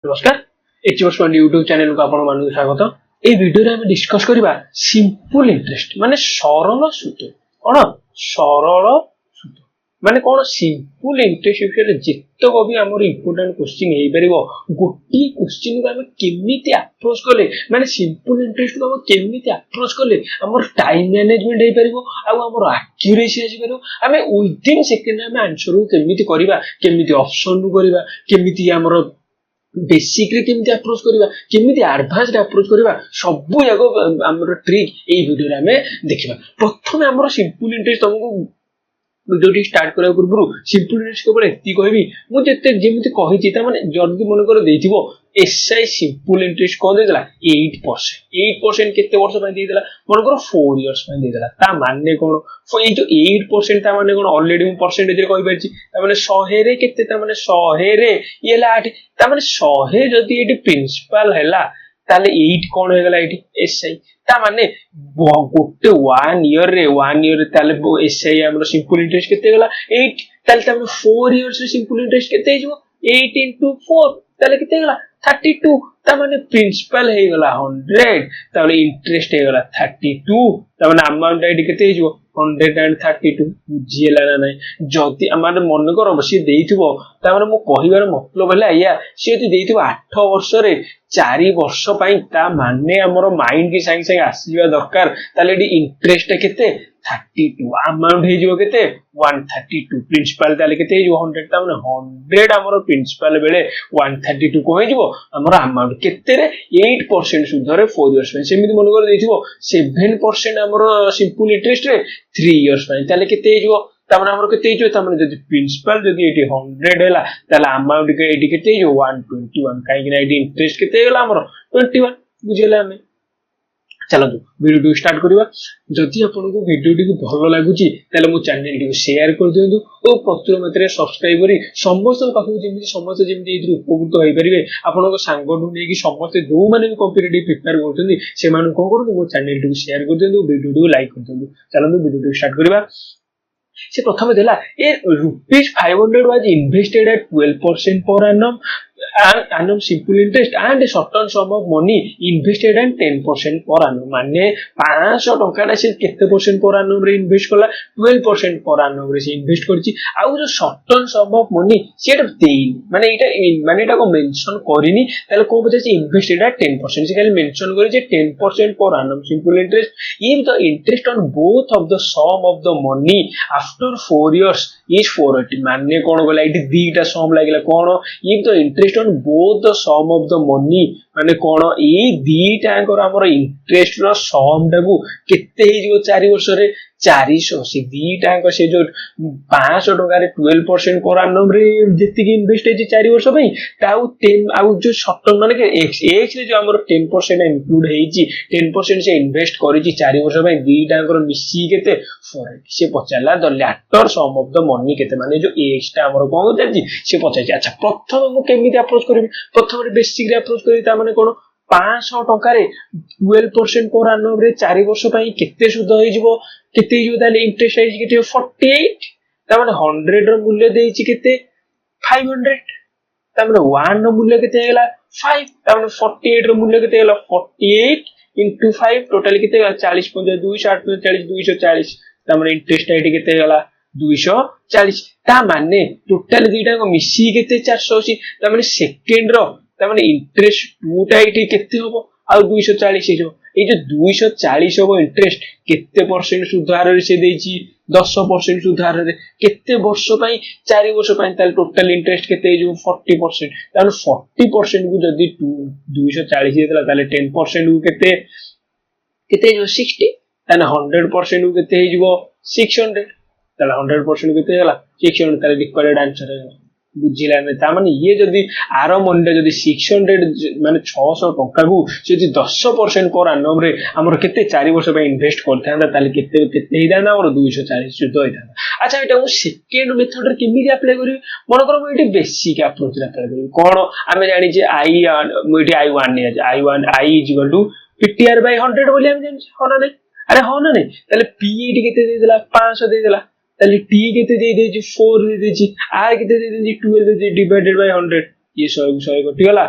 नमस्कार एचबस YouTube channel को आपण मानक स्वागत। এই ভিডিওরে আমি ডিসকস করিবা সিম্পল ইন্টারেস্ট মানে সরল সুদ। কোন সরল সুদ মানে কোন সিম্পল ইন্টারেস্ট বিषय যেতক भी हमर इंपोर्टेंट क्वेश्चन हेई परिबो गोटी क्वेश्चन को हम केमिति अप्रोच करले माने सिंपल इंटरेस्ट को हम केमिति अप्रोच करले हमर टाइम मैनेजमेंट हेई परिबो आ हमर एक्यूरेसी आसी परिबो हमें विदिन सेकंड हम आंसर को केमिति करिबा केमिति ऑप्शन करिबा केमिति हमर बेसिकली केमिति अप्रोच करिबा केमिति एडवांस्ड अप्रोच करिबा सब जाको हमर ट्रिक एई वीडियो रे हमें देखिबा। प्रथम हमर सिंपल इंटरेस्ट तुमको वीडियो स्टार्ट करा पूर्व सिंपल इंटरेस्ट केवल एति कहबी मु जते जेमिति कहिछि त माने जल्दी मन कर देथिबो एसआई सिंपल इंटरेस्ट कोन देला 8% केते वर्ष पय देला मन कर 4 इयर्स पय देला ता माने कोन ए जो 8% ता माने कोन ऑलरेडी मु परसेंटेज रे कहि परछि ता माने 100 रे केते ता माने 100 रे येला 8 ता माने 100 जदी एटी प्रिंसिपल हैला ताले 8 कोन हो गेला एटी एसआई ता माने गोटे 1 ईयर ताले एसआई हमर सिंपल इंटरेस्ट केते गेला 8 ताले ता 4 इयर्स रे सिंपल इंटरेस्ट केते हिजो 8 into 4 ताले केते गेला 32 ता माने प्रिंसिपल हे गेला 100 ताले इंटरेस्ट हे गेला 32 ता माने अमाउंट एडी केते हिजो 132 बुझिएला ना नै जति अमार मन कर बसी देइथिबो ता माने मु कहिबार मतलब हैला या से जति देइथिबो 8 वर्ष रे 4 वर्ष पई ता माने हमर माइंड की संग संग आसीबा दरकार ताले एडी इंटरेस्ट केते 32 अमाउंट हे जिवो केते 132 प्रिंसिपल ताले केते हे जिवो 100 ता माने 100 हमर प्रिंसिपल बेले 132 को हे जिवो हमर अमाउंट केते रे 8% सुध रे 4 इयर्स पई सेमिति मन कर देइथिबो 7% हमर सिंपल इंटरेस्ट रे 3 इयर्स पई ताले केते हे जिवो तामने हमर केते हिजो तामने जदि प्रिंसिपल जदि एटी 100 हैला ताले अमाउंट के एटी केते हिजो 121 काई कि ना एटी इंटरेस्ट केते हैला हमर 21 बुझेला हमें। चलो वीडियो स्टार्ट करिवा जदि आपनको वीडियो टी भलो लागुची ताले मो चैनल टी शेयर कर दियंतु ओ प्रचुर मात्रा सब्सक्राइब करी समस्त पाखु जेमिति समस्त जेमिति इथु उपकृत होई परिबे आपनको सांगडु नेकी समस्त जो माने कॉम्पिटिटिव प्रिपेयर करथुंदी से मान को करू मो चैनल टी शेयर कर दियंतु वीडियो टी लाइक कर दियंतु। चलो वीडियो स्टार्ट करिवा से प्रथम देला ए रुपीस 500 वाज इन्वेस्टेड एट 12% पर annum simple interest and certain sum of money invested at 10% per annum माने 500 टंका से केते परसेंट पर annum रे इन्वेस्ट कला 12% पर annum रे से इन्वेस्ट करछि आ जो certain sum of money सेटा देइन माने एटा को मेंशन करिनी ताले को बजे से इन्वेस्टेड एट 10% से खाली मेंशन करि जे 10% पर annum simple interest if the interest on both of the sum of the money after 4 years is 480 माने कोन गला इटी दीटा सम लागिला कोन if the interest on both the sum of the money माने कोन ए दीटा अंकर हमर इंटरेस्ट रो सम टाकू केते हे जो 4 वर्ष रे 400 से दीटा अंक से जो 500 टका रे 12% पर annum रे जति की इन्वेस्ट हे 4 वर्ष पई ताउ 10 आउ जो शॉर्ट टर्म माने के x रे जो हमर 10% इंक्लूड हेची 10% से इन्वेस्ट करी 4 वर्ष पई दीटा अंकर मिसी केते 480 से पचाला the latter sum of the money केते माने जो x टा हमर कोन जाची से पचाची। अच्छा प्रथम मु केमिति अप्रोच करबी प्रथम रे बेसिक रे अप्रोच करी ता माने कोन 500 टका रे 12% पर annum रे 4 वर्ष पई केते सुध होई जिवो केते जो ताले इंटरेस्ट आइ केते 48 ता माने 100 रो मूल्य देइछि केते 500 ता माने 1 रो मूल्य केते हैला 5 ता माने 48 रो मूल्य केते हैला 48 into 5 टोटल केते 40 260 40 240 ता माने इंटरेस्ट आइ केते हैला 240 ता माने टोटल दीटा को मिसी केते 480 ता माने सेकंड रो ता माने इंटरेस्ट टूटा इटी केते होबो आ 240 हिजो ए जो 240 होबो इंटरेस्ट केते परसेंट सुधार रे से देछि 10% सुधार रे केते वर्ष पई 4 वर्ष पई ताल टोटल इंटरेस्ट केते जो 40% तान 40% को जदी 240 देला ताले 10% को केते केते जो 60 तान 100% को केते हिजो 600 ताले 100% केते होला 600 ताले रिक्वायर्ड आंसर है बुझिला में ता माने ये जदी आरो मंडे जदी 600 माने 600 टका को जदी 10% पर annum रे हमर केते 4 वर्ष पे इन्वेस्ट करथांदा ताले केते केते हिदाना और 240 सुध होइथांदा। अच्छा एटा मु सेकंड मेथड रे केमिति अप्लाई करी मन कर मु एटी बेसिक अप्रोच रे अप्लाई करी कोन हमें जानि जे आई मुटी i1 ने i1 i = ptr / 100 बोली हम जानि होना नै अरे होना नै ताले p एटी केते दे देला 500 दे देला ताले t केते दे देछि 4 दे देछि r केते दे देछि 12 दे डिवाइडेड बाय 100 ये 100 कटि गला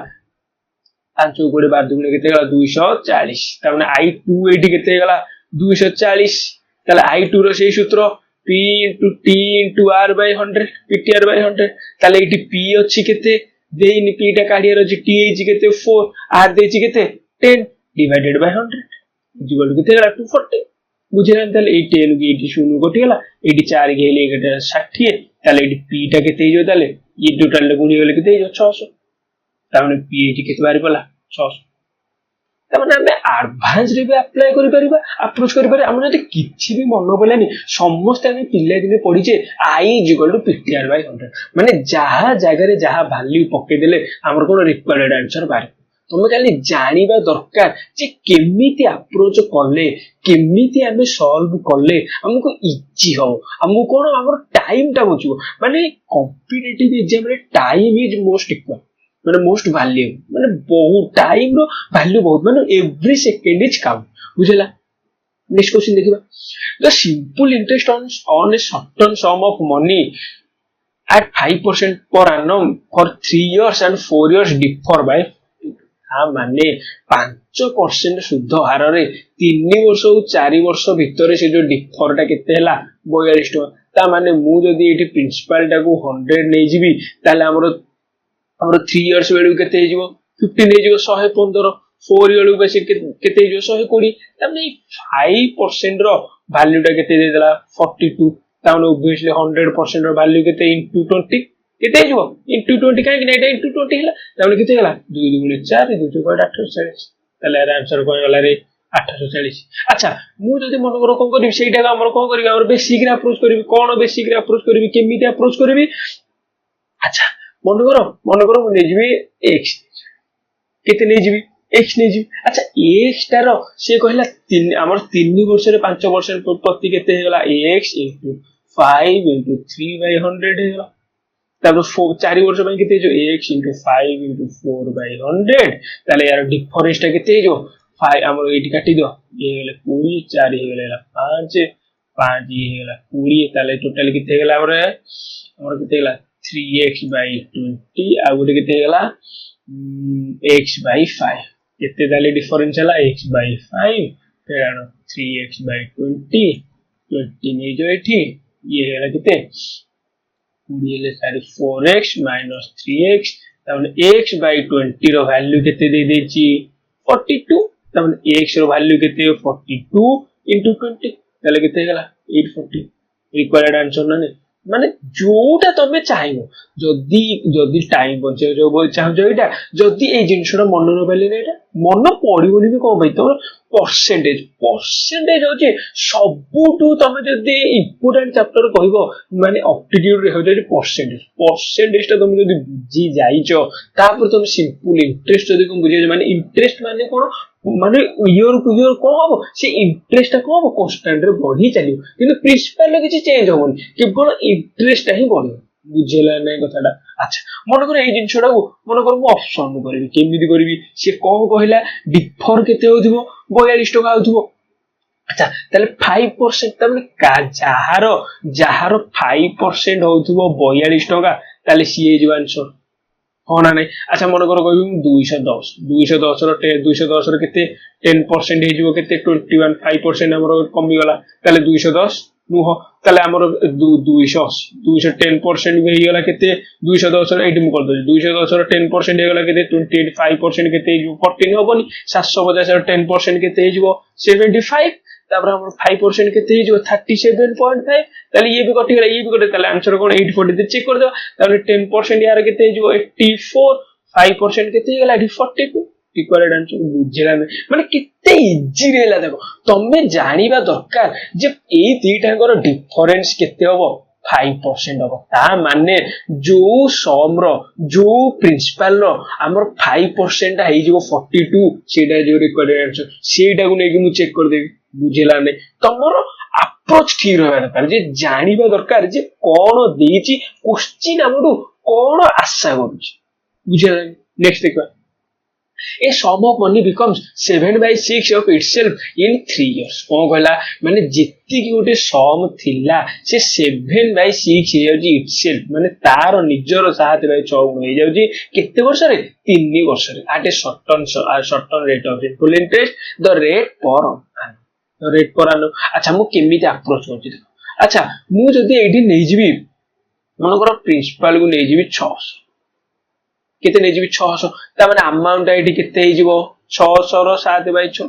ପାଞ୍ଚକୁ 20 12 ଦୁଗୁଣେ କେତେ ହେଇଗଲା 240 ତାମାନେ I2 ଏଇଠି କେତେ ହେଇଗଲା 240 ତାହେଲେ I2 ର ସେଇ ସୂତ୍ର P into T into R by 100 PTR by 100 ତାହେଲେ ଏଇଠି P ଅଛି କେତେ ଦେଇନି P ଟା କାଢିବାର ଅଛି T ହେଇଛି କେତେ 4 R ଦେଇଛି କେତେ 10 divided by 100 equal to କେତେ ହେଇଗଲା 240 ବୁଝିଲା ତାହେଲେ ଏଇ 10 କି ଏଇଠି 0 କଟିଗଲା ଏଇଠି 4 କି ହେଲେ 60 ତାହେଲେ ଏଇଠି P ଟା କେତେ ହେଇଯିବ ତାହେଲେ ये टोटल गुणी गले केते 600 ताने पीएटी केते बारी पला 600 ताने हम एडवांस रे भी अप्लाई करि परिबा अप्रोच करि पारे हम जति किछि भी मन पलानी समस्त हम पिल्ले दिने पड़ी जे I equal to PTR by 100 माने जहा जगह रे जहा वैल्यू पके देले हमर कोन रिक्वायर्ड आंसर बारे तुम खाली जानिबा दरकार जे केमिति अप्रोच करले केमिति हमें सॉल्व करले हमको इजी हो हमको कोन हमर टाइम टा बचिबो माने कॉम्पिटिटिव एग्जाम रे टाइम इज मोस्ट इक्वल माने मोस्ट वैल्यू माने बहुत टाइम रो वैल्यू बहुत माने एवरी सेकंड इज काउंट बुझला नेक्स्ट क्वेश्चन देखिबा the simple interest on a certain some of money at 5% per annum for 3 years and 4 years differ by माने 5% शुद्ध हार रे 3 वर्ष और 4 वर्ष भितर से जो डिफरटा केते हला 42 टका ता माने मु जदी एठी प्रिंसिपल टा को 100 नै जिबी ताले हमर 3 इयर्स बेलु केते हिजबो 50 नै जिवो 115 4 इयर्स बेसी केते हिजबो 120 ता माने 5% रो वैल्यू टा केते दे देला 42 ता माने ऑब्वियसली 100% रो वैल्यू केते इनटू 20 केते हिजबो इनटू 20 काहे कि नेटा इनटू 20 हला ता माने केते हला 2 गुणे 4 2 2 840 ताले आंसर कोन गला रे 840 अच्छा मु जदी मन करो कोन करिवि सेटा हमर कोन करिवि हमर बेसिक रे अप्रोच करिवि कोन बेसिक रे अप्रोच करिवि केमिति अप्रोच करिवि अच्छा मन करो मु नेजिबि x केते नेजिबि x नेजिबि अच्छा x टारो से कहला 3 हमर 3 वर्ष रे 5% प्रति केते हेगला x 5 3 by 100 हेगला तापर 4 वर्ष में केते जो x 5 4 by 100 ताले यार डिफरेंस टा केते जो 5 हमर एटी काटी दियो ये गेले 20 4 हे गेले 5 5 ये गेला 20 ताले टोटल केते गेला हमर केते गेला 3x by 20 आ गुटे केते गेला x by 5 केते ताले डिफरेंस हला x by 5 फेरानो 3x by 20 नै जो एठी ये गेला केते 4x minus 3x तामने x by 20 रो वैल्यू केते दे देची 42 तामने x रो वैल्यू केते 42 into 20 ताले केते गेला 840 रिक्वायर्ड आंसर ना माने जोटा तमे चाहिबो जदी टाइम बचे जो बोल चाहो जो एटा जदी ए जिंसरा मन न पले एटा मन पडिबोनी भी को भाई तो परसेंटेज होची सबुटू तमे जदी इंपोर्टेंट चैप्टर कहबो माने एप्टीट्यूड रे हो जे परसेंटेज ता तमे जदी बुझी जाईचो तापर तमे सिंपल इंटरेस्ट जदी को बुझी माने इंटरेस्ट माने कोन माने इयर को इयर को हो से इंटरेस्ट को हो कांस्टेंट रे बढ़ी चलियो किंतु प्रिंसिपल किछि चेंज होबोनी केवल इंटरेस्ट ही बढ़ो बुझेला नै कथाडा अच्छा मन कर ए जिंसडा को मन कर मु ऑप्शन करबी केमिति करबी से कोन कहला डिफर केते होथिबो 42 टका होथिबो अच्छा ताले 5% तमने का जहारो 5% होथिबो 42 टका ताले सी ए आंसर होना नहीं अच्छा मन कर कहबी 210 रो 210 रो केते 10% हे जिवो केते 21 5% हमरो कमी गला ताले 210 नु हो ताले हमरो 210% हे गला केते 210 रो 8 मु कर दो 210 रो 10% हे गला केते 25% केते हे जिवो 14 होबनी 750 रो 10% केते हे जिवो 75 तापर हमरो 5% केते हे जिवो 37.5 ताले ये भी कटे ताले आंसर कोन 840 दे चेक कर दो ताले 10% यार केते हे जिवो 84 5% केते हे गला 42 रिक्वायर्ड आंसर बुझेला माने किते इजी रेला देखो तमे जानिबा दरकार जे ए तीटांगर डिफरेंस केते होबो 5% होबो ता माने जो सम रो जो प्रिंसिपल रो हमर 5% हेइ जिवो 42 सेटा जो रिक्वायर्ड आंसर सेटा को नै कि मु चेक कर देबी बुझेला नै तमरो अप्रोच ठीक रहबा दरकार जे जानिबा दरकार जे कोन देची क्वेश्चन हमडू कोन आशा करूची बुझेला नेक्स्ट देखबा A sum of money becomes 7/6 of itself in 3 years. कौन कहला माने जित्ती की गोटे सम थिला से 7/6 हे जाउची itself माने तार निजर 7/6 गुण हे जाउची केते वर्ष रे 3 वर्ष रे at a certain rate of simple interest the rate per annum the rate per annum अच्छा मु केमिति अप्रोच करछि अच्छा मु जदी एठी नै जिवि मनकर प्रिंसिपल को नै जिवि 600 केते नै जिवि 600 ता माने अमाउंट एठी केते हे जिवो 600 रो 7/6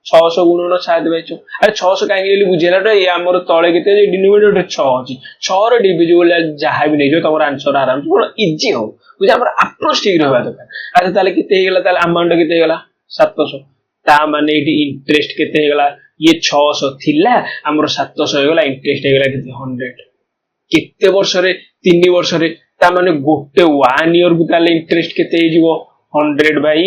600 गुणन 7/6 अरे 600 काहे गेली बुझेला रे ये हमर तळे केते डिनोमिनेटर 6 अछि 6 रो डिविजिबल जहा भी नै जो तमर आंसर आराम से बड़ा इजी हो बुझे हमर अप्रोच ठीक रहबा दरकार अच्छा ताले केते हे गेला ताले अमाउंट केते हे गेला 700 ता माने एठी इंटरेस्ट केते हे गेला ये 600 थिला हमर 700 हे गेला इंटरेस्ट हे गेला केते 100 केते वर्ष रे 3 वर्ष रे ता माने गोटे 1 ईयर को ताले इंटरेस्ट केते हे जिवो 100/3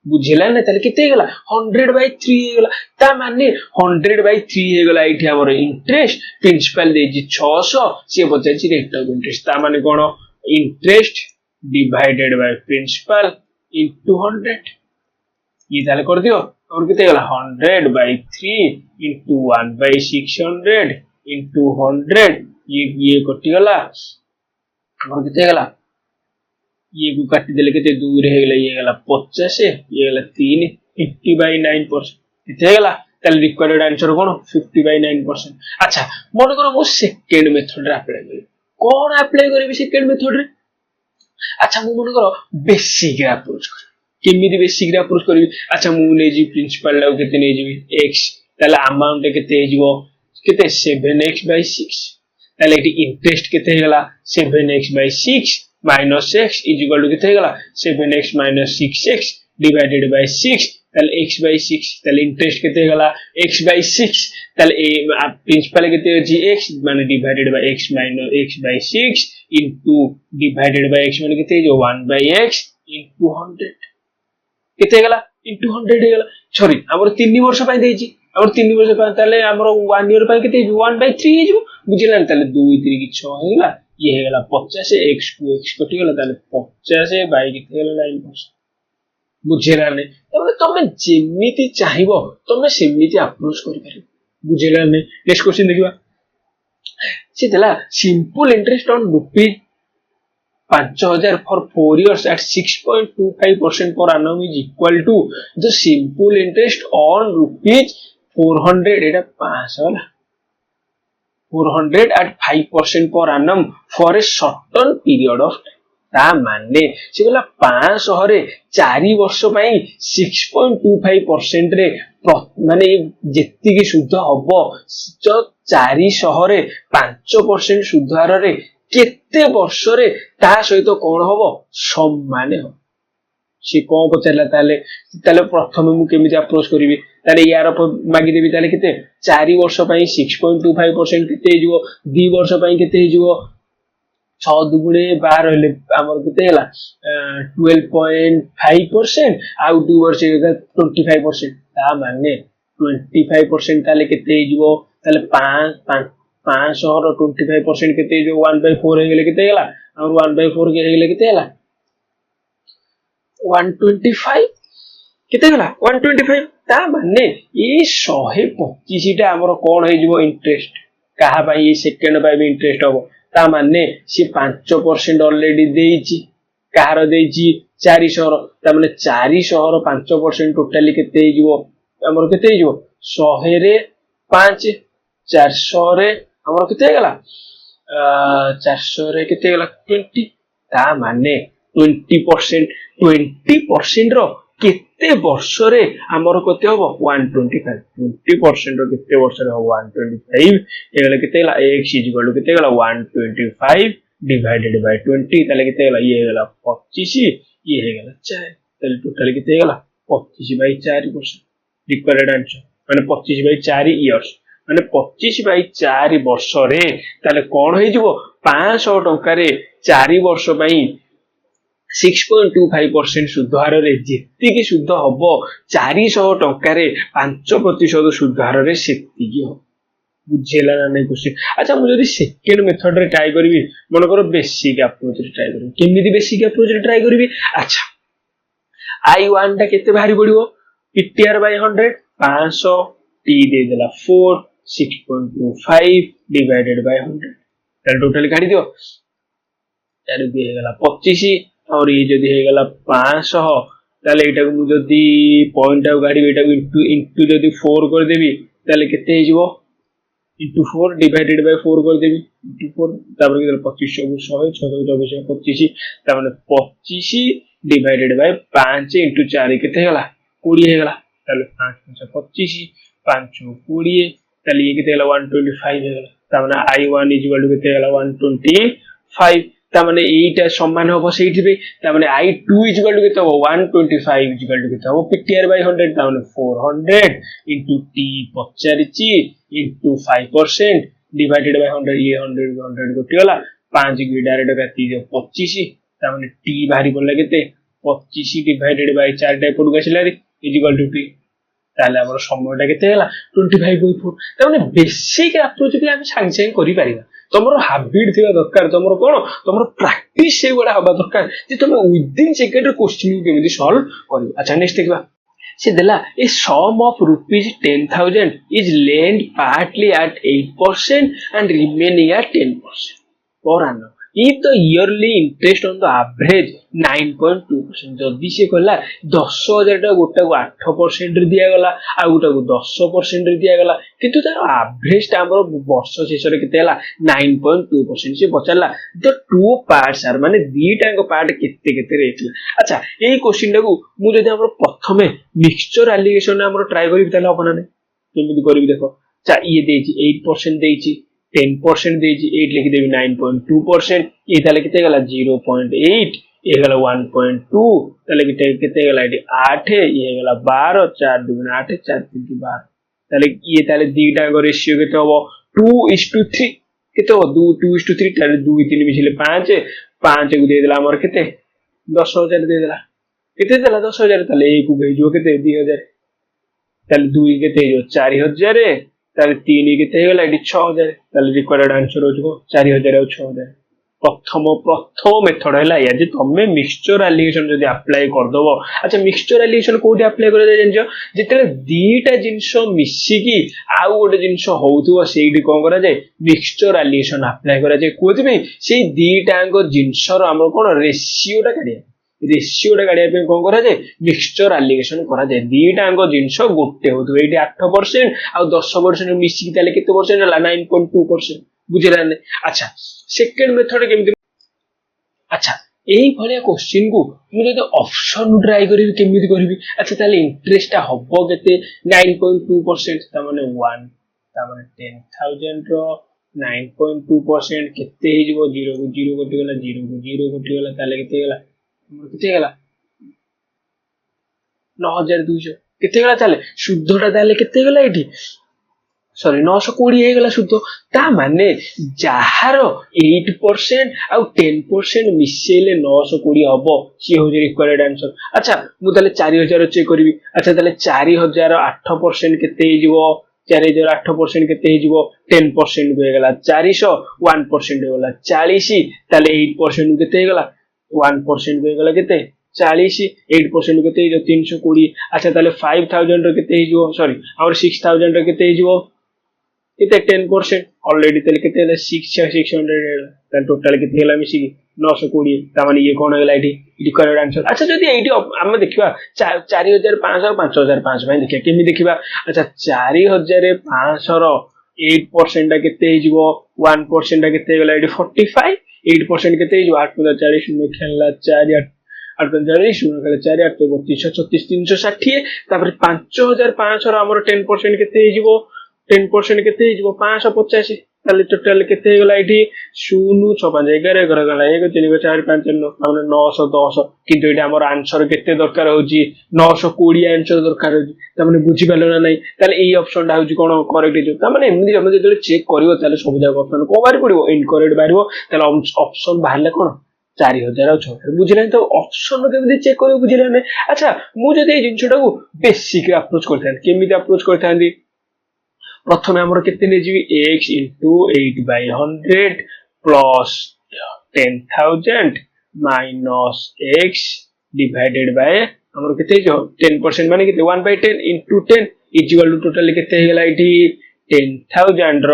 बुझिला ने ताले केते हे गेला 100/3 हे गेला ता माने 100/3 हे गेला एठी हमर इंटरेस्ट प्रिंसिपल दे जी 600 से बचाची रेट ऑफ इंटरेस्ट ता माने कोन interest divided by principal into 100 ये ताले कर दियो और केते गेला 100/3 इनटू 1/600 इनटू 100 ये कटि गला और केते गला ये को काटी देले केते 2 रह गेला ये गेला 50 ये गेला 3 50/9% केते गेला ताले रिक्वायर्ड आंसर कोन 50/9%। अच्छा मन करो मो सेकंड मेथड रे अप्लाई करी कोन अप्लाई करी सेकंड मेथड रे अच्छा मो मन करो बेसिक अप्रोच कर केमिति बेसिक अप्रोच करी अच्छा मु ले जी प्रिंसिपल ला केते नै जी x ताले अमाउंट केते जिवो केते 7x/6 ताले एटी इंटरेस्ट केते हेगला 7x/6 minus x is equal to केते हेगला 7x minus 6x divided by 6 ताले x/6 ताले इंटरेस्ट केते हेगला x/6 ताले प्रिंसिपल केते अछि x माने divided by x minus x/6 into divided by x माने केते जो 1/x into 100 केते हेगला into 100 हेगला सॉरी हमर 3 वर्ष पय देछि और 3 वर्ष पय ताले हमर 1 ईयर पय केते 1/3 हे जिवो बुझिला ताले 2 3 की 6 हेगला ये हेगला 50 x को x कटि गेला ताले 50 बाय केते हेगला 9% बुझिला ने तमे तमे जेमिति चाहिबो तमे सेमिति अप्रोच करि पारि बुझिला ने नेक्स्ट क्वेश्चन देखिबा से देला simple interest on rupees 5000 for 4 years at 6.25% per annum is equal to the simple interest on rupees 400 Etah 500 400 at 5% per annum for a certain period of time ता माने से गला 500 रे 4 वर्ष पई 6.25% रे माने जेत्ति की शुद्ध हबो जो 400 रे 5% शुद्ध हार रे केते वर्ष रे ता सहित कोन हबो सम्मान हो से कोन पचला ताले ताले प्रथम मु केमिति अप्रोच करिवि ताले यार मागी देबी ताले केते 4 वर्ष पई 6.25% केते जिवो 2 वर्ष पई केते जिवो 6 दुगुणे 12 हेले हमर केते हला 12.5% आ 2 वर्ष 25% ता माने 25% ताले केते जिवो ताले 500 और 25% केते जो 1/4 हे गेले केते हला और 1/4 के हे गेले केते हला 125 केते हला 125 ता माने ए 125 टा हमर कोन हे जिवो इंटरेस्ट कहा भाई ये सेकंड बाय भी इंटरेस्ट हो ता माने से 5% ऑलरेडी देइची कार देइची 400 ता माने 400 और 5% टोटली केते हे जिवो हमर केते हे जिवो 100 रे 5 400 रे हमर केते गेला 400 रे केते गेला 20 ता माने 20% रो केते वर्ष रे हमर केते होबो 125 20% रो केते वर्ष रे होबो 125 एगले केते गेला x = केते गेला 125 डिवाइडेड बाय 20 ताले केते गेला ये गेला 25 ये हे गेला 4 ताले टोटल केते गेला 25/4 रिक्वायर्ड आंसर माने 25/4 इयर्स माने 25/4 वर्ष रे ताले कोन हे जिवो 500 टंका रे 4 वर्ष पई 6.25% शुद्ध हार रे जेति की शुद्ध हबो 400 टंका रे 5% शुद्ध हार रे सेति की हो बुझेला ना नै क्वेश्चन। अच्छा मु जदी सेकंड मेथड रे ट्राई करबी मन करो बेसिक अप्रोच रे ट्राई करबी केमिति बेसिक अप्रोच रे ट्राई करबी अच्छा I1 टा केते बाहरी पड़िबो PTR by 100 500 T दे देला 4 6.25 divided by 100 ताले टोटल काढी दियो तारे भी हेगला 25 और ये जदी हेगला 500 ताले एटा को जदी पॉइंट आउ गाडी एटा इनटू जदी 4 कर देबी ताले केते हेजिवो into 4 divided by 4 कर देबी into 4 तापर के 2500 को 100 6 24 25 तापर 25 divided by 5 into 4 केते हेगला 20 हेगला ताले 5 25 5 20 ताले ये केते हेगला 125 हेगला तापर I1 इक्वल टू केते हेगला 125 तामाने एटा समान होबो सेठी बे तामाने I2 इक्वल टू केते होबो 125 इक्वल टू केते होबो PTR by 100 तामाने 400 into T पचारिची into 5% divided by 100 ये 100 गोटी वाला 5 की डायरेक्ट काटी दियो 25 तामाने T बाहरी पड़ला केते 25 divided by 4 टाइप पड़ गसिलारी इक्वल टू T ताले हमर समयटा केते हला 25/4 तामाने बेसिक अप्रोच भी हम सांग सांग करि पारिबा तमरो हैबिट थिबा दरकार तमरो कोन तमरो प्रैक्टिस से गुडा हबा दरकार जे तुम विदिन सेकंड क्वेश्चन केमिति सॉल्व करियो अच्छा नेक्स्ट देखबा से देला a sum of rupees 10000 is lend partly at 8% and remaining at 10% per annum if the yearly interest on the average 9.2% जदी से कहला 10000 टा गोटा को 8% रे दिया गला आ गोटा को 10% रे दिया गला किंतु तार एवरेज टा हमर वर्ष शेष रे केते हला 9.2% से बचला द टू पार्ट्स आर माने दीटा को पार्ट केते केते रेटला अच्छा एई क्वेश्चन टा को मु जदी हमर प्रथमे मिक्सचर एलिगेशन हमर ट्राई करिबि ताले होबना नै केमिति करिबि देखो अच्छा ये देछि 8% देछि 10% देछि 8 लिखि देबि 9.2% ये ताले केते गला 0.8 ये गला 1.2 ताले केते गला एटी 8 ये गला 12 4 2 8 4 3 12 ताले ये ताले दीटा को रेशियो केते होबो 2:3 केते हो 2:3 ताले 2 3 मिसिले 5 5 को दे देला हमर केते 10000 दे देला केते देला 10000 ताले 1 को भेजो केते 2000 ताले 2 केते जो 4000 ताले 3 केते हेगला एटी 6000 ताले रिक्वायर्ड आंसर हो 4000 और 6000 प्रथम मेथड हैला या जे तमे मिक्सचर एलिगेशन जदी अप्लाई कर दबो अच्छा मिक्सचर एलिगेशन कोडी अप्लाई करे जाय जंजो जेतले दीटा जिंस मिसी की आ गोटे जिंस होउथुवा सेही कोन करा जाय मिक्सचर एलिगेशन अप्लाई करा जाय कोथिबे सेही दीटांग जिंसर हमर कोन रेशियोटा काढिया रेशियोटा काढिया पे कोन करा जाय मिक्सचर एलिगेशन करा जाय दीटांग जिंस गोटे होथुवा एटी 8% आ 10% मिसी की ताले केते परसेंट हला 9.2% बुझिला ने अच्छा सेकंड मेथड केमिति अच्छा एही भलिया क्वेश्चन को मु जदि ऑप्शन ट्राई करिवि केमिति करिवि अच्छा ताले इंटरेस्ट हबो केते 9.2% ता माने 1 ता माने 10000 रो 9.2% केते हे जिवो 0 को 0 कटि गला 0 को 0 कटि गला ताले केते गला हमर केते गला 9200 केते गला ताले शुद्धटा ताले केते गला एठी सॉरी 920 हे गला शुद्ध ता माने जहार 8% आ 10% मिसेले 920 हबो सी हो रिक्वायर्ड आंसर अच्छा मु ताले 4000 चेक करबी अच्छा ताले 4000 8% केते हे जिवो 4000 8% केते हे जिवो 10% हो गला 400 1% हो गला 40 ताले 8% केते हे गला 1% हो गला केते 40 8% केते हे जो 320 अच्छा ताले 5000 रो केते हे जिवो सॉरी और 6000 रो केते हे जिवो केते 10% ऑलरेडी तले केते 600 तल टोटल केते हला मिसी 920 ता माने ये कोन हला एठी रिक्वायर्ड आंसर अच्छा जदी एठी हम देखिबा 4500 5500 भाई देखिया केमि देखिबा अच्छा 4500 रो 8% ता केते हे जिवो 1% ता केते हला एठी 45 8% केते हे जिवो 840 में खेलला 4 8 40 0 4 8 32 36 360 तापर 5500 रो हमर 10% केते हे जिवो 10% केते हे जिवो 585 ताले टोटल केते हे गला एठी 0 6 5 11 11 गला 1 3 4 5 9 हमने 910 किंतु एटा हमर आंसर केते दरकार होजी 920 आंसर दरकार होजी त माने बुझी पालो ना नै ताले एई ऑप्शन दा होजी कोन करेक्ट जो त माने एमि हम जे चेक करिवो ताले सब जाक ऑप्शन को बारी पड़िवो इनकरेक्ट बारिवो ताले ऑप्शन बाहरले कोन 4000 और 6000 बुझिले तो ऑप्शन केमि चेक करिवो बुझिले नै अच्छा मु जदि ए जिंसटा को बेसिक अप्रोच करथान केमि अप्रोच करथांदी प्रथमे हमर केते ने जीवी x into 8/100 plus 10000 minus x divided by ଆମର କେତେ ହେଇଯିବ 10% ମାନେ କେତେ 1/10 into 10 is equal to total କେତେ ହେଇଗଲା ଏଠି 10,000 ର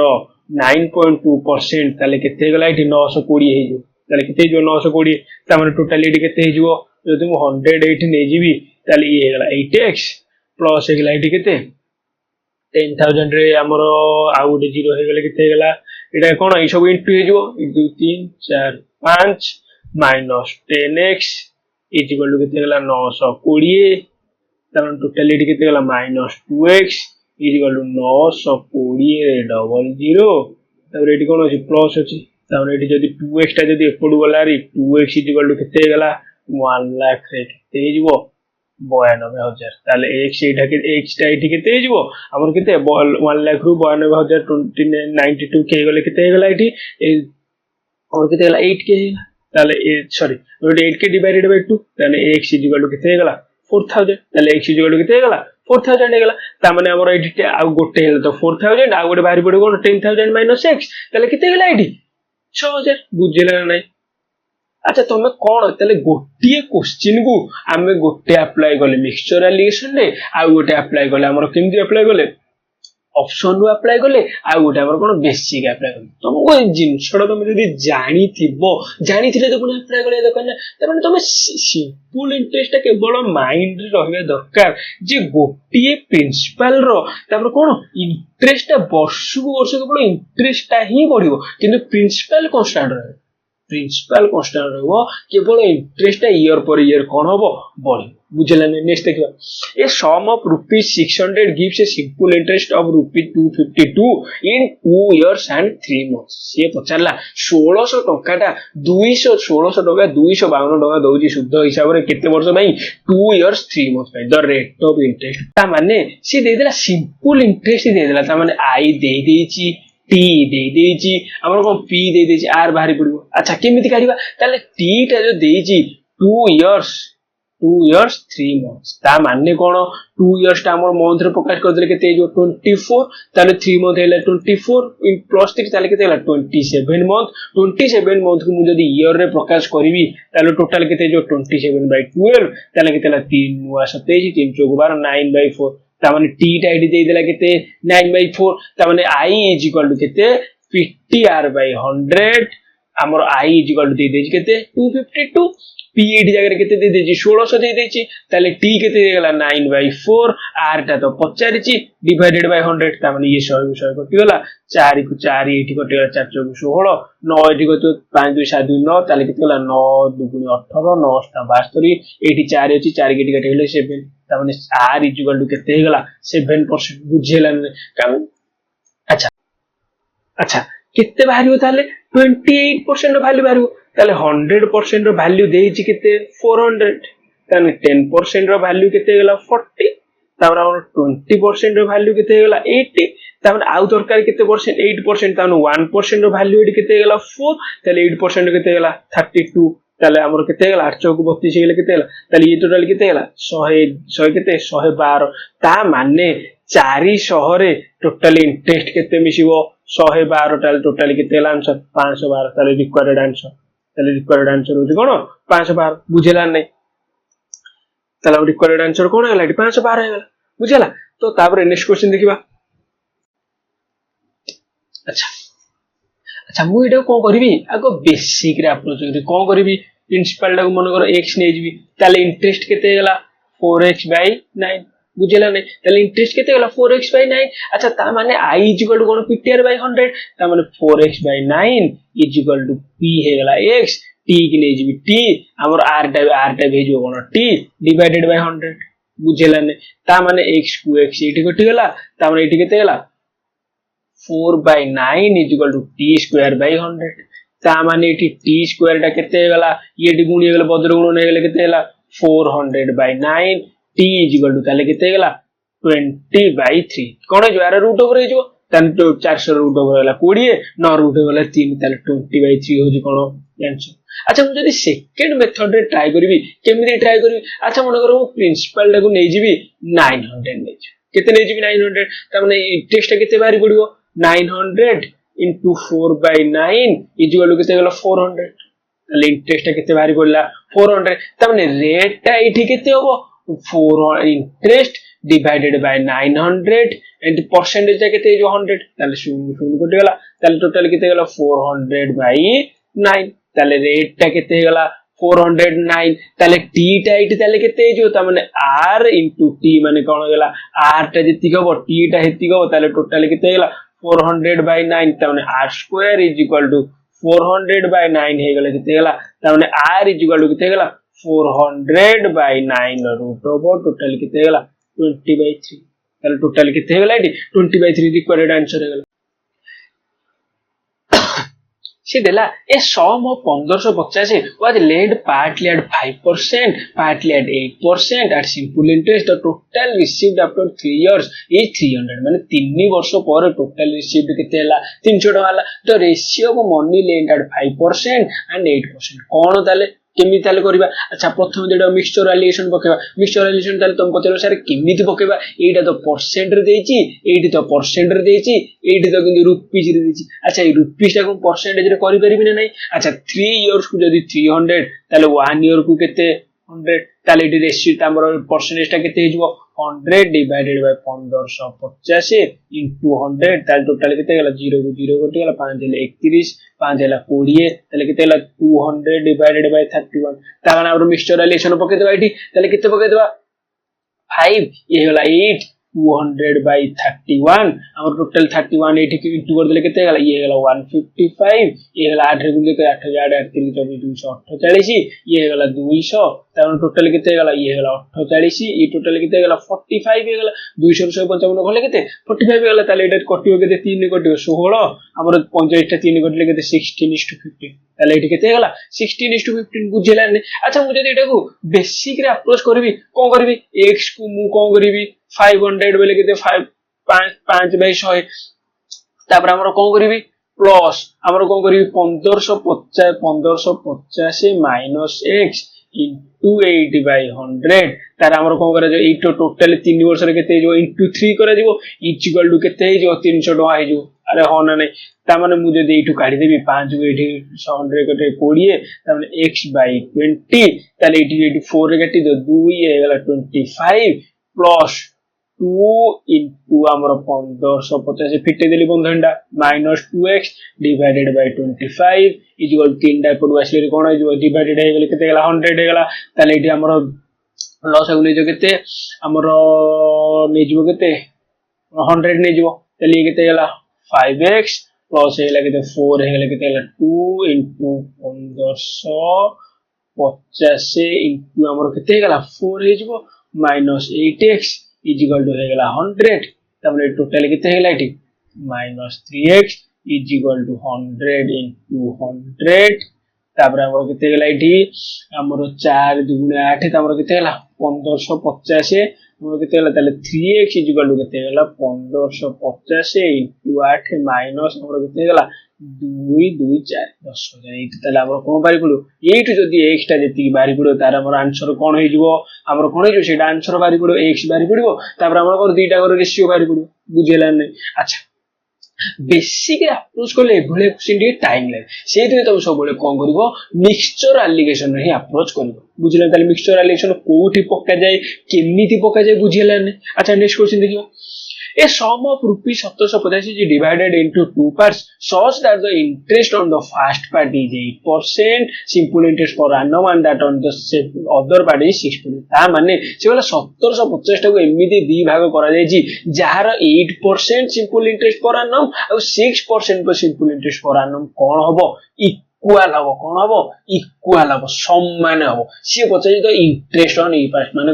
9.2% ତାହେଲେ କେତେ ହେଇଗଲା ଏଠି 920 ହେଇଯିବ ତାହେଲେ କେତେ ହେଇଯିବ 920 ତାମାନେ ଟୋଟାଲି ଏଠି କେତେ ହେଇଯିବ ଯଦି ମୁଁ 100 ଏଠି ନେଇଯିବି ତାହେଲେ ଇଏ ହେଇଗଲା 8x ପ୍ଲସ୍ ହେଇଗଲା ଏଠି କେତେ 10,000 ରେ ଆମର ଆଉ ଗୋଟେ 0 ହେଇଗଲେ କେତେ ହେଇଗଲା ଏଟା କଣ ଏଇ ସବୁ ଇንଟୁ ହେଇଯିବ 1 2 3 4 5 minus 10x is equal to କେତେ ହେଇଗଲା 920 ତାମାନେ ଟୋଟାଲି ଏଠି କେତେ ହେଇଗଲା minus 2x is equal to 920 ରେ ଡବଲ 0 ତାପରେ ଏଠି କଣ ଅଛି ପ୍ଲସ୍ ଅଛି ତାପରେ ଏଠି ଯଦି 2x ଟା ଯଦି ଏପଟୁ ଗଲା 2x is equal to କେତେ ହେଇଗଲା 1 lakh ରେ କେତେ ହେଇଯିବ 92,000 ତାହେଲେ x ଟା ଏଠି କେତେ ହେଇଯିବ ଆମର କେତେ 1 lakh ରୁ 92,092 କେ ହେଇଗଲେ କେତେ ହେଇଗଲା ଏଠି और केते हैला 8k हैला ताले सॉरी 8k डिवाइडेड बाय 2 ताले x इज इक्वल टू केते हैला 4000 ताले x इज इक्वल टू केते हैला 4000 हैला ता माने हमर एडी आ गोटे हैला तो 4000 आ गोटे बाहरी पड़े कोन 10000 माइनस x ताले केते हैला एडी 6000 बुझिला नै अच्छा तुम कौन ताले गोटे क्वेश्चन को आमे गोटे अप्लाई करले मिक्सचर एलिगेशन रे आ गोटे अप्लाई करले हमर केमती अप्लाई करले ऑप्शन रू अप्लाई करले आ गोटे हमर कोन बेसिक अप्लाई करले तुमको जिनसडा तुम जदी जानिथिले तो कोन अप्लाई करले दरकार ना त माने तुम सिंपल इंटरेस्ट केवल माइंड रे रहबे दरकार जे गोटे प्रिंसिपल रो तापर कोन इंटरेस्ट वर्ष को वर्ष केवल इंटरेस्ट ही बढ़िबो किंतु प्रिंसिपल कांस्टेंट रहे प्रिंसिपल कांस्टेंट रहबो केवल इंटरेस्ट ईयर पर ईयर कोन होबो बढ़ी बुझला नेक्स्ट देखिबा a sum of rupees 600 gives a simple interest of rupees 252 in 2 years and 3 months से पचारला 1600 टंकाटा 1600 टंका 252 टंका दउजी शुद्ध हिसाब रे केते वर्ष भाई 2 इयर्स 3 मंथ्स भाई द रेट ऑफ इंटरेस्ट ता माने से दे देला सिंपल इंटरेस्ट दे देला ता माने आई दे देची टी दे देची हमर को पी दे देची आर बाहरी पड़िबो अच्छा केमिति काढिबा ताले टी टा जो देची 2 इयर्स 3 मंथ्स ता माने कोन 2 इयर्स ता हमर मंथ रे प्रकाश कर देले केते जो 24 ताले 3 मंथ हैला 24 इन प्लस 3 ताले केते हैला 27 मंथ को मु जदी ईयर रे प्रकाश करिवि ताले टोटल केते जो 27/12 ताले केते हैला 3 नुआ 27 3 4 12 9/4 ता माने टी टा एडी दे देला केते 9/4 ता माने आई इज इक्वल टू केते 50r/100 हमर आई इज इक्वल टू दे देछि केते 252 पी एडी जगह केते दे देछि 1600 दे देछि ताले टी केते दे गेला 9/4 आर ता तो पचारिछि डिवाइडेड बाय 100 ता माने ये 100 कटि गेला 4 को 4 एठी कटि गेला 4 4 16 9 एठी को 5 2 7 2 9 ताले केते गेला 9 2 18 9 72 एठी 4 अछि 4 केटी कटि गेले 7 ता माने आर इज इक्वल टू केते हेगला 7% बुझेला काम अच्छा केते बाहरियो ताले 28% वैल्यू बाहरियो ताले 100% रो वैल्यू देइछि केते 400 ताने 10% रो वैल्यू केते हेगला 40 तापर हमर 20% रो वैल्यू केते हेगला 80 तापर आउ दरकार केते परसेंट 8% ताने 1% रो वैल्यू एडी केते हेगला 4 ताले 8% केते हेगला 32 ताले हमर केते हेगला 8 चौक 32 हेगला केते हेगला ताले ये टोटल केते हेगला 100 केते 112 ता माने 400 रे टोटल इंटरेस्ट केते मिसिबो 112 ताले टोटल केते हेला आंसर 512 ताले रिक्वायर्ड आंसर होची कोन 512 बुझेला नै ताले रिक्वायर्ड आंसर कोन हैला 512 हैला बुझेला तो तापर नेक्स्ट क्वेश्चन देखिबा अच्छा मु एडा कोन करबी आगो बेसिक रे अप्रोच करी कोन करबी प्रिंसिपल टा को मन कर x नै जिबी ताले इंटरेस्ट केते हैला 4x/9 बुझेला नै ताले इंटरेस्ट केते हैला 4x/9 अच्छा ता माने i = कोन 50r/100 ता माने 4x/9 = p हैला x t की नै जिबी t हमर r टा भेजो कोन t डिवाइडेड बाय 100 बुझेला नै ता माने x को x एठी कटि गेला ता माने एठी केते हैला 4/9 = t²/100 ता माने एठी t² टा केते गेला एठी गुणी गेला बदर गुण नै गेला केते हैला 400/9 t = ताले केते गेला 20/3 कोन जो यार रूट ओवर हेजो तन तो 400 रूट ओवर होला 20 9 रूट ओवर होला 3 ताले 20/3 होजी कोन आंसर अच्छा मु जदी सेकंड मेथड रे ट्राई करबी केमिति ट्राई करबी अच्छा मन करो प्रिंसिपल टा को नै जिबी 900 नै केते नै जिबी 900 ता माने इंटरेस्ट केते बारी पड़िबो 900 into 4/9 इक्वल टू केते गेला 400 ताले इंटरेस्ट केते बारी पड़ला 400 ता माने रेट टा एठी केते होबो 4 interest divided by 900 and percentage टा केते जो 100 ताले शून्य कटि गला ताले टोटल केते गला 400 by 9 ताले रेट टा केते गला 409 ताले t टा एटी ताले केते जो ता माने r into t माने कोन गला r टा जति हबो t टा हेति हबो ताले टोटल केते गला 400 by 9 ता माने r square is equal to 400 by 9 हे गला केते गला ता माने r is equal to केते गला 400 by 9 root over total केते गला 20 by 3 ताले टोटल केते गला एटी 20 by 3 रिक्वायर्ड आंसर हे गला से देला a sum of 1585 was lent partly at 5%, partly at 8% at simple interest. The total received after 3 years is 300. माने 3 वर्ष पर total received केते हला 300 टका हला. The ratio of money lent at 5% and 8%. कोन ताले केमी ताले करबा अच्छा प्रथम जेडा मिक्सचर एलिगेशन पकेबा मिक्सचर एलिगेशन ताले तुम पचलो सर केमिति पकेबा एटा तो परसेंट रे देछि एटी तो परसेंट रे देछि एटी तो किंतु रुपीस रे देछि अच्छा ए रुपीस टा को परसेंटेज रे करि परिबि ना नै अच्छा 3 इयर्स को जदी 300 ताले 1 इयर को केते 100 ताले एटी रेशियो तामर परसेंटेज टा केते हिजबो 100 divided by 1585 into 100 ताले टोटल केते गला 0 को 0 कटि गला 5 हेले 31 5 हेला 20 ताले केते गला 200 divided by 31 ता माने हमर मिक्सचर एलिगेशन पके देबा एठी ताले केते पके देबा 5 ये गला 8 200 by 31 हमर टोटल 31 एठी के इंटू कर देले केते गला ये गला 155 ये गला 8 रे गुणे के 8000 8 3 248 ये गला 200 तार टोटल केते गला ये गला 48 ये टोटल केते गला 45 ये गला 200 रे 155 गले केते 45 गला ताले एटा कटियो केते 3 कटियो 16 हमर 45 टा 3 कटले केते 16:15 ताले एठी केते गला 16:15 बुझिला ने अच्छा मु जदी एटा को बेसिक रे अप्रोच करबी कोन करबी x को मु कोन करबी 500 बेले केते 5 by 100 तापर हमर कोन करबी प्लस हमर कोन करबी 1550 minus x into 80 by 100 तार हमर कोन करा जो 8 टोटल 3 वर्ष रे केते जो into 3 करा जीवो इज इक्वल टू केते हे जो 300 टका हे जो अरे हो ना नै ता माने मु जदी एठू काढी देबी 5 को एठी 100 कटे 20 ता माने x by 20 ताले 84 रे कटी दो 2 हे गला 25 प्लस 2 into हमर 1550 फिटे देली बंधनडा minus 2x divided by 25 is equal 3 टा पडु आसले कोन हे जो डिवाइडेड हे गेले केते गेला 100 हे गेला ताले एठी हमर लॉस हो नै जो केते हमर नै जो केते 100 नै जो ताले केते गेला 5x प्लस हे गेला केते 4 हे गेला केते गेला 2 into 1550 into हमर केते गेला 4 हे जो minus 8x is equal to हे गेला 100 तबले टोटल केते हेला एठी minus 3x is equal to 100 into 100 तापर हमर केते गेला एठी हमर 4 दुगुणे 8 तमर केते हेला 1550 हमर केते गेला ताले 3x is equal to केते गेला 1550 into 8 minus हमर केते गेला 2 2 4 10 एठी ताले हमर कोन बारी पडो एठी जदी x टा जति बारी पडो तार हमर आंसर कोन हे जिवो हमर कोन हे जो सेटा आंसर बारी पडो x बारी पडो तापर हमर को दुईटा कर रेशियो बारी पडो बुझेला नै अच्छा बेसिक अप्रोच करले एभले क्वेश्चन डी टाइम लागे सेति तुम सब बळे कोन करबो मिक्सचर एलिगेशन रे अप्रोच करबो बुझिला ताले मिक्सचर एलिगेशन कोठी पक्का जाय केमिति पक्का जाय बुझिला नै अच्छा नेक्स्ट क्वेश्चन देखियो A sum of rupees 1785 is divided into two parts such that the interest on the first part is 8%, simple interest per annum, and that on the other part is 6%. ता माने से वाला 1750 को एमिति दी भाग करा जाय जी जहार 8% simple interest per annum और 6% पर simple interest per annum कोन हबो इक्वल हबो कोन हबो इक्वल हबो समान हबो से पचाई तो इंटरेस्ट ऑन ई पार्ट माने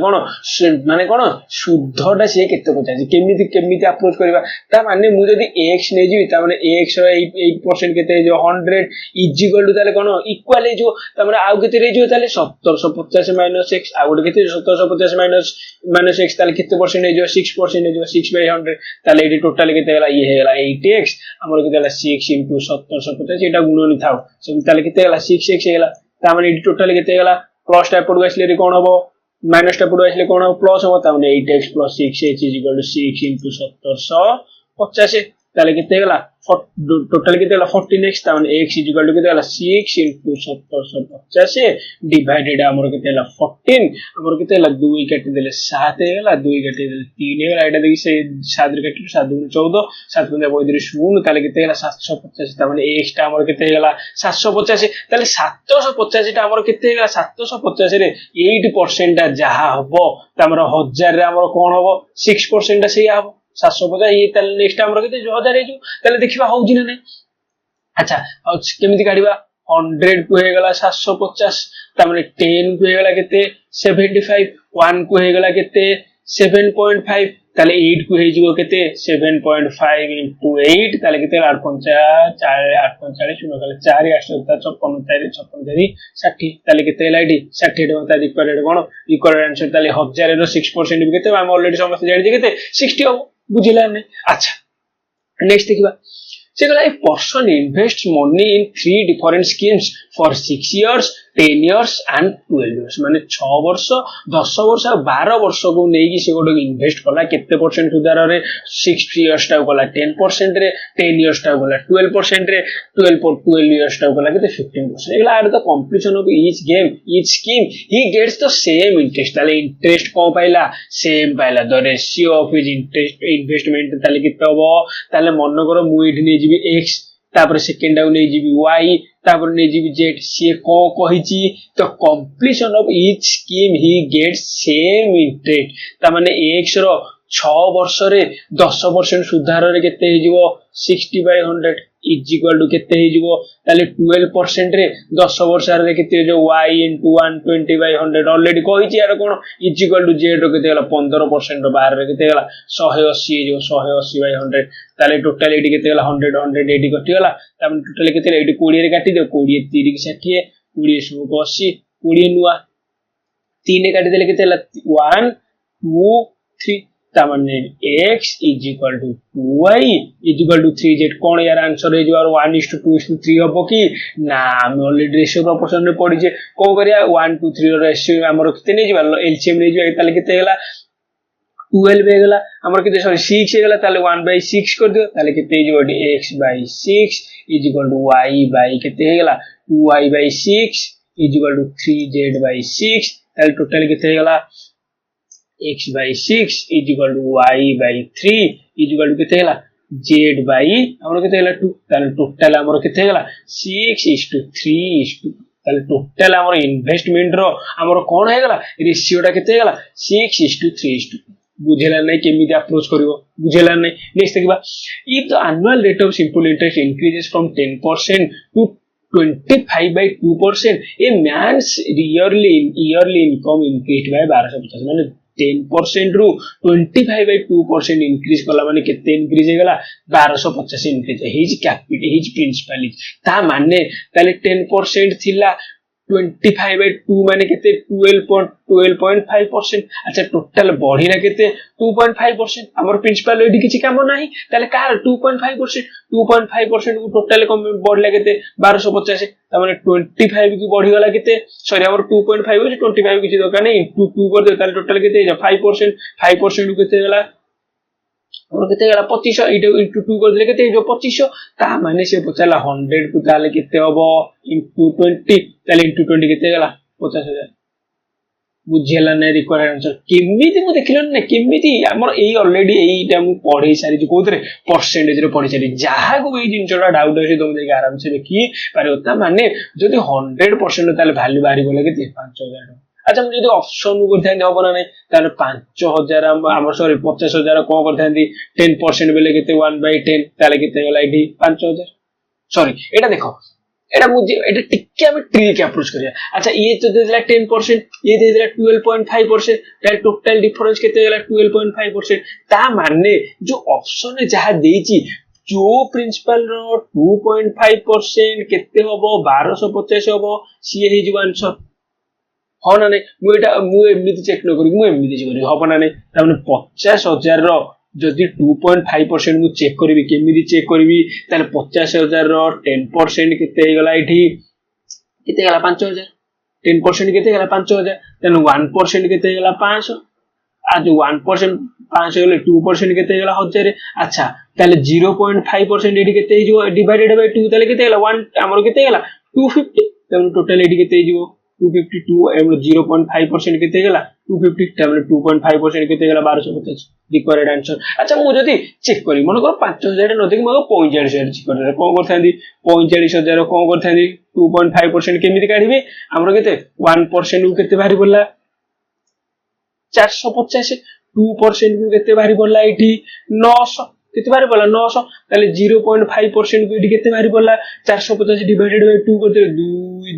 कोन शुद्धटा से केते पचाई केमिति अप्रोच करबा ता माने मु जदी x नै जी ता माने x रो 8% केते जो 100 इज इक्वल टू ताले कोन इक्वल हे जो ता माने आउ केते रे जो ताले 1750 माइनस x आ गुड केते 1750 माइनस x ताले केते परसेंट हे जो 6% हे जो 6 by 100 ताले एडी टोटल केते गेला ये हेला 8x हमर केते गेला 6 into 1750 एटा गुणन थाउ ताले केते गेला 6x हेला ता माने एडी टोटल केते गेला प्लस टाइप पडु आसले रे कोन हबो माइनस टाइप पडु आसले कोन प्लस हबो ता माने 8x plus 6h is equal to 6 into 1750 ताले केते गेला टोटल केते होला 14x ता माने x इक्वल टू केते होला 6 into 1750 डिवाइडेड हमर केते होला 14 हमर केते होला 2 काटी देले 7 हे होला 2 काटी देले 3 हे होला एटा देखि से 7 रे काटी 7 गुण 14 7 गुण 35 शून्य ताले केते होला 750 ता माने x ता हमर केते होला 750 ताले 750 ता हमर केते होला 750 रे 8% ता जहा हबो ता हमर 1000 रे हमर कोन हबो 6% ता सेया हबो 750 ये ताले नेक्स्ट हमर केते 1000 हे जो ताले देखिबा होउजी ना नै अच्छा केमिति काढिबा 100 को हे गला 750 ता माने 10 को हे गला केते 75 1 को हे गला केते 7.5 ताले 8 को हे जिवो केते 7.5 into 8 ताले केते 8.5 8.40 शून्य गला 4 8 56 4 60 ताले केते हैला एडी 60 टा ता रिक्वायर्ड कोन रिक्वायर्ड आंसर ताले 1000 रो 6% भी केते हम ऑलरेडी समस्त जानि केते 60 हो बुझिला नै अच्छा नेक्स्ट देखिबा से गला a person invest money in 3 different schemes for 6 years 10 years and 12 years माने 6 वर्ष 10 वर्ष 12 वर्ष को नेकी से गोटे इन्वेस्ट कला केते परसेंट सुधार रे 6 years टा गला 10% रे 10 years टा गला 12% रे 12 years टा गला केते 15% एला आर the completion of each game each scheme he gets the same interest ताले इंटरेस्ट को पाइला सेम पाइला the ratio of his interest investment ताले केते हबो ताले मन करो मु एठी नै जिबी x तापर सेकंड डाउ नै जिबी y तापर नै जिबी z सी को कहिची तो completion of each scheme he gets same interest ता माने x रो 6 वर्ष रे 10% सुधार रे केते हे जिवो 60/100 इज इक्वल टू केते हे जिवो ताले 12% रे 10 वर्ष रे केते जो y into 120/100 ऑलरेडी कहिची यार कोन इज इक्वल टू z रो केते होला 15% रो बाहर रे केते होला 180 हे जो 180/100 ताले टोटल एडी केते होला 100 100 एडी कटि होला ता टोटल केते एडी 20 रे काटि दे 20 30 60 20 80 20 नुआ 3 काटि देले केते होला 1 2 3 तामने x is equal to 2y is equal to 3z कोन यार आंसर हे जो 1:2:3 हबो की ना हम ऑलरेडी रेशियो प्रोपोर्शन रे पड़ी जे को करिया 1 2 3 रेशियो हमर किते नै जिबा एलसीएम नै जिबा ताले किते हेला 12 हे गेला हमर किते सॉरी 6 हे गेला ताले 1/6 कर दियो ताले किते जिबो x/6 is equal to y/ किते हे गेला 2y/6 is equal to 3z/6 ताले टोटल किते हे गेला x/6 is equal to y/3 is equal to किते हेला z by हमर किते हेला 2 ताले टोटल हमर किते हेला 6:3 ताले टोटल हमर इन्वेस्टमेंट रो हमर कोन हे गेला रेशियो टा किते हेला 6:3 बुझेला नै केमिति अप्रोच करिवो बुझेला नै नेक्स्ट देखिबा if the annual rate of simple interest increases from 10% to 25/2% a man's yearly income increased by 1250 माने 10% रु 25/2% इंक्रीज कला माने केते इंक्रीज हे गला 1250 increase his capital his principal ता माने ताले 10% थिला 25/2 माने केते 12.5% अच्छा टोटल बढ़िला केते 2.5% हमर प्रिंसिपल एडी किछि काम नाही ताले कार 2.5% को टोटल कम बढ़ला केते 1250 ता माने 25 की बढ़ी गला केते सॉरी हमर 2.5 होय 25 किछि दरकार नै इंटू 2 कर दे ताले टोटल केते 5% केते गला और केते गला 25 इंटू 2 कर दे केते जो 25 ता माने से पचाला 100 को ताले केते हबो इंटू 20 ताले इंटू 20 केते गला 50000 बुझेला नै रिक्वायर्ड आंसर केमिति मु देखिलन नै केमिति हमर एई ऑलरेडी एईटा मु पढै सारी जे कोथरे परसेंटेज रे पढै सारी जाहा को एई जिंचडा डाउट होय तुम देखि आराम से देखि पारे होता माने जदि 100% ताले वैल्यू बारी बोले के 5000 अच्छा मु जदि ऑप्शन करथाय हबो ना नै ताले 5000 हमर सॉरी 50000 को करथांदी 10% बेले केते 1/10 ताले केते गला एडी 5000 सॉरी एटा देखो एटा मुझे एटा टिके हम ट्रिक अप्रोच करिया अच्छा ये तो दे दिला 10% ये दे दिला 12.5% ताले टोटल डिफरेंस केते गला 12.5% ता माने जो ऑप्शन जहा देची जो प्रिंसिपल रो 2.5% केते होबो 1250 होबो सी हे जीव आंसर हो ना नै मु एमिति चेक न करी मु एमिति करी हो ना नै ता माने 50000 रो जदि 2.5% मु चेक करबी केमिति चेक करबी ताले 50000 रो 10% केते गला एठी केते गला 5000 10% केते गला 5000 देन 1% केते गला 500 आज 1% 5 গলে 2% কেতে গলা 1000 আচ্ছা তাহলে 0.5% এডি কেতে হইজো ডিভাইডেড বাই 2 তাহলে কেতে গলা 1 हमरो केते गला 250 তাহলে টোটাল এডি কেতে হইজো 252 এমন 0.5% কেতে গলা 250 তাহলে 2.5% কেতে গলা 1250 রিকোয়ার্ড आंसर আচ্ছা মু যদি চেক করি মনে করো 5000 নদিক মগো 45000 চেক করে কোন করথান্দি 45000 কোন করথান্দি 2.5% কেমিতি কাढिबे हमरो केते 1% उ केते बाहरी बोलला 450 2% को केते बाहरी बोलला एठी 900 केते बाहरी बोलला 900 ताले 0.5% को एठी केते बाहरी बोलला 450 डिवाइडेड बाय 2 करते 2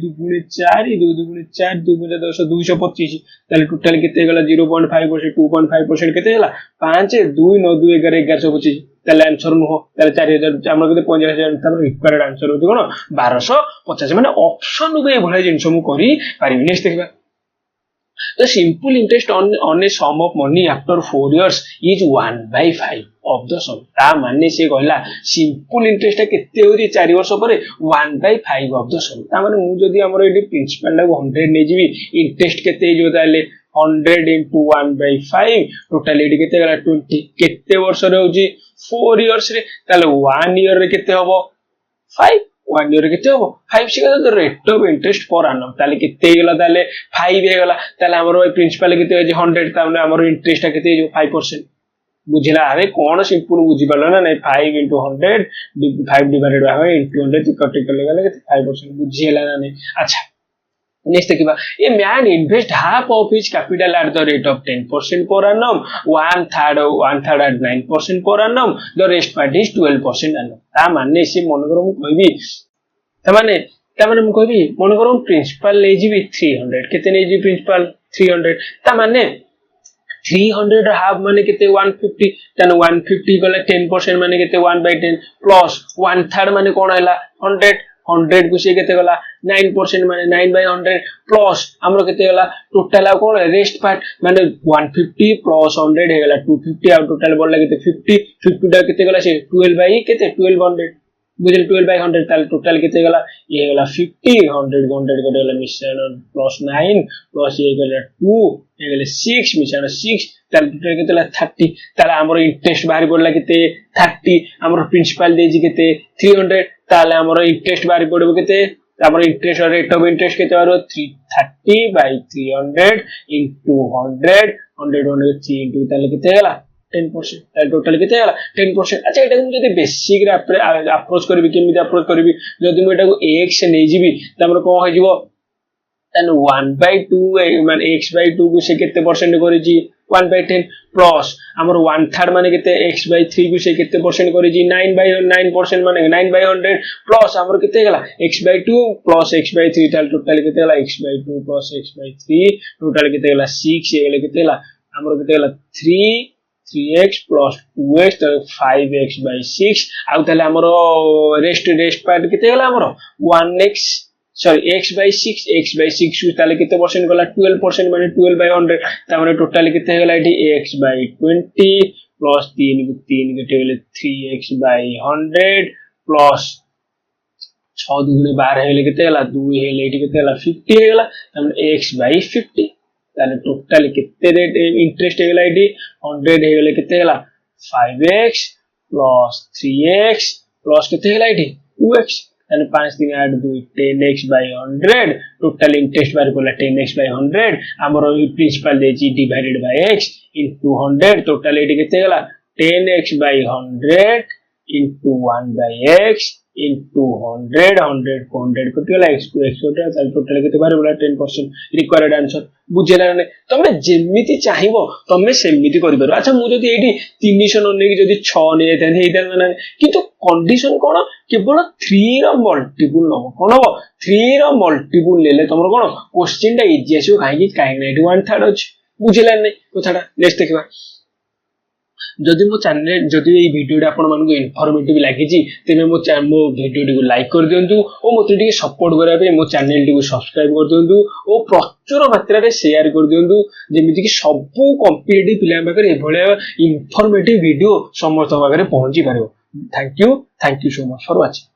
2 गुणे 4 2 2 गुणे 4 2 गुणे 10 225 ताले टोटल केते गला 0.5% 2.5% केते गला 5 2 9 2 11 1125 ताले आंसर नो ताले 4000 हमर केते 50000 तापर रिक्वायर्ड आंसर होती कोन 1250 माने ऑप्शन को ए भले जिंस मु करी पारिबि नेक्स्ट देखबा The simple interest on a sum of money after 4 years is 1 by 5 of the sum. ता माने से कहला simple interest केते होरी 4 वर्ष परे 1 by 5 of the sum. ता माने मु जदी हमर एडी प्रिंसिपल ला 100 नै जिवि इंटरेस्ट केते जो ताले 100 into 1 by 5 टोटल एडी केते गला 20 केते वर्ष रे होजी 4 years रे ताले 1 year रे केते होबो 5 1 year केते होबो 5 से द रेट ऑफ इंटरेस्ट पर annum ताले केते गेला ताले 5 हे गेला ताले हमरो प्रिंसिपल केते होजी 100 ताने हमरो इंटरेस्ट केते जो 5% बुझिला अरे कोन सिंपल बुझि पालो ना नहीं 5 into 100 5 divided by 100 into 100 cut कर लेगा केते 5% बुझिला ना नहीं अच्छा नेक्स्ट देखिबा a man invest half of his capital at the rate of 10% per annum one third at 9% per annum the rest part is 12% annum ता माने से मन करो मु कहबी ता माने मु कहबी मन करो प्रिंसिपल ले जीबी 300 केते नै जी प्रिंसिपल 300 ता माने 300 हाफ माने केते 150 तने 150 गले 10% माने केते 1 by 10 प्लस 1/3 माने कोन हैला 100 को से केते गला 9% माने 9 by 100 प्लस हमरो केते गला टोटल आ कोन रेस्ट पार्ट माने 150 प्लस 100 हे गला 250 आ टोटल बोलला केते 50 टा केते गला से 12 by केते 1200 बुझल 12 by 100 ताले टोटल केते गला ये गला 50 100 को गला मिशन प्लस 9 प्लस ये गला 2 ये गला 6 मिशन 6 ताले टोटल केते गला 30 ताले हमरो इंटरेस्ट बाहरी बोलला केते 30 हमरो प्रिंसिपल देजी केते 300 ताले हमरो इंटरेस्ट बाहरी पड़बो केते हमरो इंटरेस्ट रेट ऑफ इंटरेस्ट केते बारो 330 by 300 into 100 100 3 into ताले केते गला 10% ताले टोटल केते गला 10% अच्छा एटा जदी बेसिक रे अप्रोच करबी केमिति अप्रोच करबी जदी मु एटा को x से नै जिबी त हमरो को होय जिवो तन 1 by 2 माने x by 2 को से केते परसेंट करि जी 1 by 10 प्लस हमर 1/3 माने केते x by 3 को से केते परसेंट करि जी 9 by 9% माने 9 by 100 प्लस हमर केते गेला x by 2 plus x by 3 ताल टोटल केते गेला x by 2 plus x by 3 total केते गेला 6 हे गेला केते गेला हमर केते गेला 3x plus 2x तो 5x by 6 आउ ताले हमरो रेस्ट पार्ट केते गेला हमरो 1x सॉरी x by 6 ताले केते परसेंट गला 12% माने 12 by 100 तामाने टोटल केते गेला एठी x by 20 प्लस 3 केते गेले 3x by 100 प्लस 6 दुगुणे 12 हेले केते गेला 2 हेले एठी केते गेला 50 हेला तामाने x by 50 ताले टोटल केते रेट इंटरेस्ट हेला एठी 100 हेले केते गेला 5x प्लस 3x प्लस केते हेला एठी 2x ताले 5 3 8 2 10x by 100 टोटल इंटरेस्ट बारे कोला 10x by 100 हमरो प्रिंसिपल देची divided by x into 100 total एठी केते गेला 10x by 100 into 1 by x into 100 को 100 को गेला x को x होता ताले टोटल केते बारे बोला 10% रिक्वायर्ड आंसर बुझेला ने तमे जेमिति चाहिबो तमे सेमिति करि पारो अच्छा मु जदी एठी 300 न नेकी जदी 6 नै जाय हेइता ना किंतु कंडीशन कोन केवल 3 रो मल्टीपल न कोन हो 3 रो मल्टीपल लेले तमरो कोन क्वेश्चन टा इजी आछो काहे नै 1/3 अछि बुझेला नै कथाटा नेक्स्ट देखिबा जदि मो चैनल जदि ए वीडियो आपण मानको इन्फॉर्मेटिव लागि जी तेमे मो वीडियो को लाइक कर दियंतु ओ मते टिके सपोर्ट करा पे मो चैनल टी को सब्सक्राइब कर दियंतु ओ प्रचुर मात्रा रे शेयर कर दियंतु जेमिति कि सब कॉम्पिटिटिव पिला बाकरे एभले इन्फॉर्मेटिव वीडियो समस्त बाकरे पहुंची पारो thank you so much for watching.